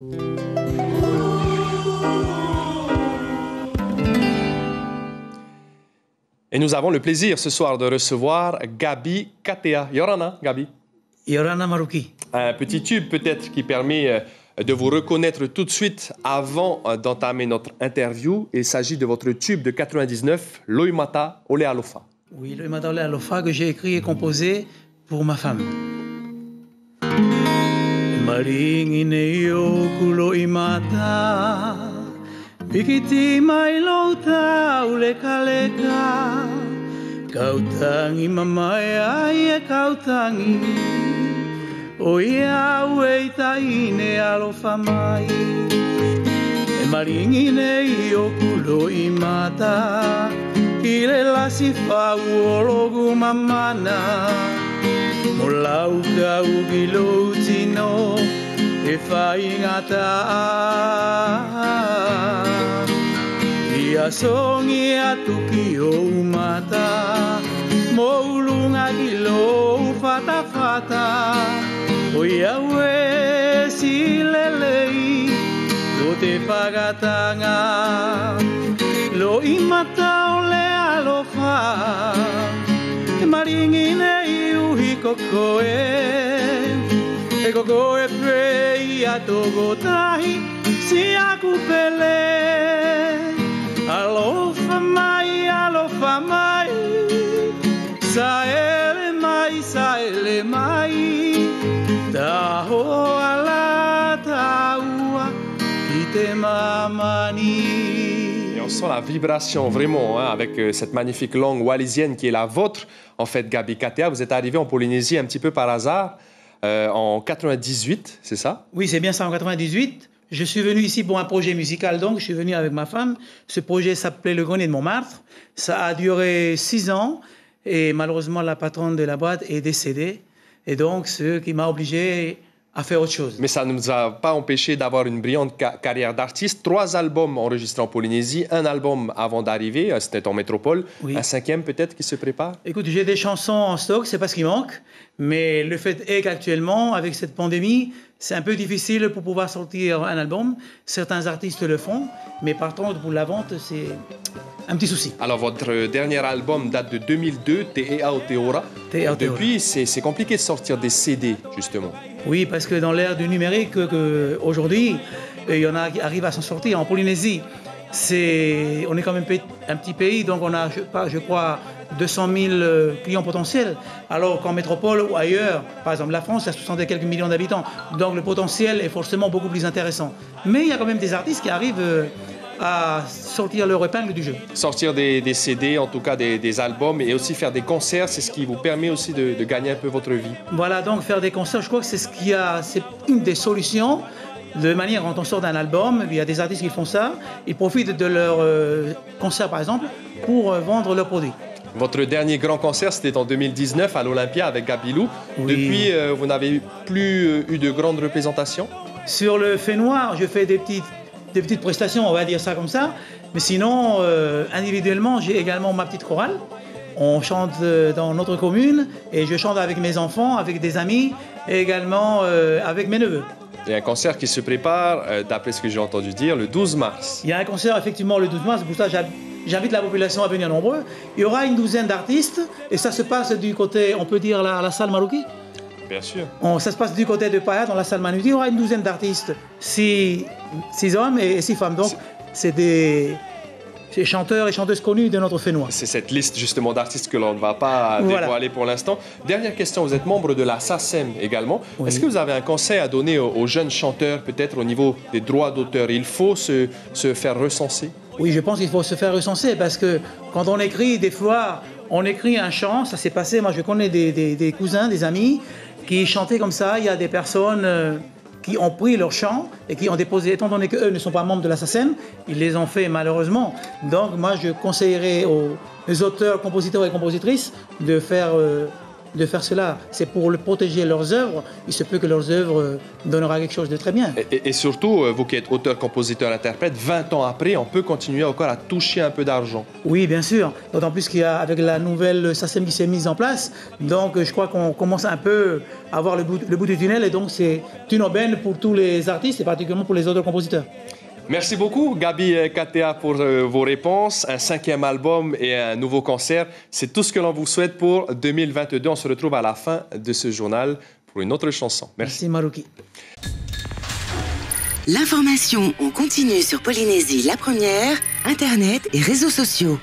Et nous avons le plaisir ce soir de recevoir Gabi Katea. Yorana, Gabi. Yorana Maruki. Un petit tube peut-être qui permet de vous reconnaître tout de suite avant d'entamer notre interview. Il s'agit de votre tube de 99, Loimata Ole Alofa. Oui, Loimata Ole Alofa que j'ai écrit et composé pour ma femme. Maringine oku Loimata Pikiti mai lauta uleka leka Kautangi mamaya e kautangi O ia ue taine alofa mai E maringine oku Loimata Ile lasi fau ologu mamana Molau ka ugilo tino e fai ngata Ia songi atuki o mata Moulunga gilo fata fata O ia ue silelei o te whagatanga Loimata ole alofa E maringine iuhi kokoe E kokoe prei a togotahi si aku pele Alofa mai Saele mai Taho ala taua Kite mamani. Et on sent la vibration vraiment avec cette magnifique langue wallisienne qui est la vôtre. En fait, Gabi Katea, vous êtes arrivé en Polynésie un petit peu par hasard en 98, c'est ça? Oui, c'est bien ça, en 98. Je suis venu ici pour un projet musical, donc je suis venu avec ma femme. Ce projet s'appelait Le Grenier de Montmartre. Ça a duré 6 ans et malheureusement la patronne de la boîte est décédée. Et donc, ce qui m'a obligé à faire autre chose. Mais ça ne nous a pas empêché d'avoir une brillante carrière d'artiste. 3 albums enregistrés en Polynésie, un album avant d'arriver, c'était en métropole, oui. Un 5e peut-être qui se prépare? Écoute, j'ai des chansons en stock, c'est pas ce qui manque, mais le fait est qu'actuellement, avec cette pandémie, c'est un peu difficile pour pouvoir sortir un album. Certains artistes le font, mais par contre, pour la vente, c'est un petit souci. Alors, votre dernier album date de 2002, Te Aoteora. Depuis, c'est compliqué de sortir des CD, justement. Oui, parce que dans l'ère du numérique, aujourd'hui, il y en a qui arrivent à s'en sortir. En Polynésie, on est quand même un petit pays, donc on a, je crois, 200 000 clients potentiels. Alors qu'en métropole ou ailleurs, par exemple la France, il y a 60 et quelques millions d'habitants. Donc le potentiel est forcément beaucoup plus intéressant. Mais il y a quand même des artistes qui arrivent à sortir leur épingle du jeu. Sortir des CD, en tout cas des albums, et aussi faire des concerts, c'est ce qui vous permet aussi de gagner un peu votre vie. Voilà, donc faire des concerts, je crois que c'est une des solutions. De manière, quand on sort d'un album, il y a des artistes qui font ça, ils profitent de leur concert par exemple pour vendre leurs produits. Votre dernier grand concert, c'était en 2019 à l'Olympia avec Gabilou. Oui. Depuis, vous n'avez plus eu de grandes représentations? Sur le fait noir, je fais des petites prestations, on va dire ça comme ça. Mais sinon, individuellement, j'ai également ma petite chorale. On chante dans notre commune et je chante avec mes enfants, avec des amis et également avec mes neveux. Il y a un concert qui se prépare, d'après ce que j'ai entendu dire, le 12 mars. Il y a un concert effectivement le 12 mars, pour ça j'invite la population à venir nombreux. Il y aura une douzaine d'artistes et ça se passe du côté, on peut dire, la salle Maruki. Bien sûr. Ça se passe du côté de Paya, dans la salle Maruki. Il y aura une douzaine d'artistes, 6 hommes et 6 femmes. Donc c'est des chanteurs et chanteuses connus de notre Fénois. C'est cette liste justement d'artistes que l'on ne va pas dévoiler pour l'instant. Dernière question, vous êtes membre de la SACEM également. Oui. Est-ce que vous avez un conseil à donner aux jeunes chanteurs, peut-être au niveau des droits d'auteur? Il faut se faire recenser? Oui, je pense qu'il faut se faire recenser parce que quand on écrit, des fois, on écrit un chant, ça s'est passé, moi je connais des cousins, des amis qui chantaient comme ça. Il y a des personnes qui ont pris leur chant et qui ont déposé, étant donné qu'eux ne sont pas membres de la SACEM, ils les ont fait malheureusement. Donc moi je conseillerais aux auteurs, compositeurs et compositrices de faire de faire cela. C'est pour protéger leurs œuvres. Il se peut que leurs œuvres donnera quelque chose de très bien. Et surtout, vous qui êtes auteur, compositeur, interprète, 20 ans après, on peut continuer encore à toucher un peu d'argent. Oui, bien sûr. D'autant plus qu'il y a, avec la nouvelle SACEM qui s'est mise en place, donc je crois qu'on commence un peu à voir le bout du tunnel, et donc c'est une aubaine pour tous les artistes et particulièrement pour les auteurs compositeurs. Merci beaucoup, Gaby Katea, pour vos réponses. Un 5e album et un nouveau concert, c'est tout ce que l'on vous souhaite pour 2022. On se retrouve à la fin de ce journal pour une autre chanson. Merci Marouki. L'information en continu sur Polynésie la première, Internet et réseaux sociaux.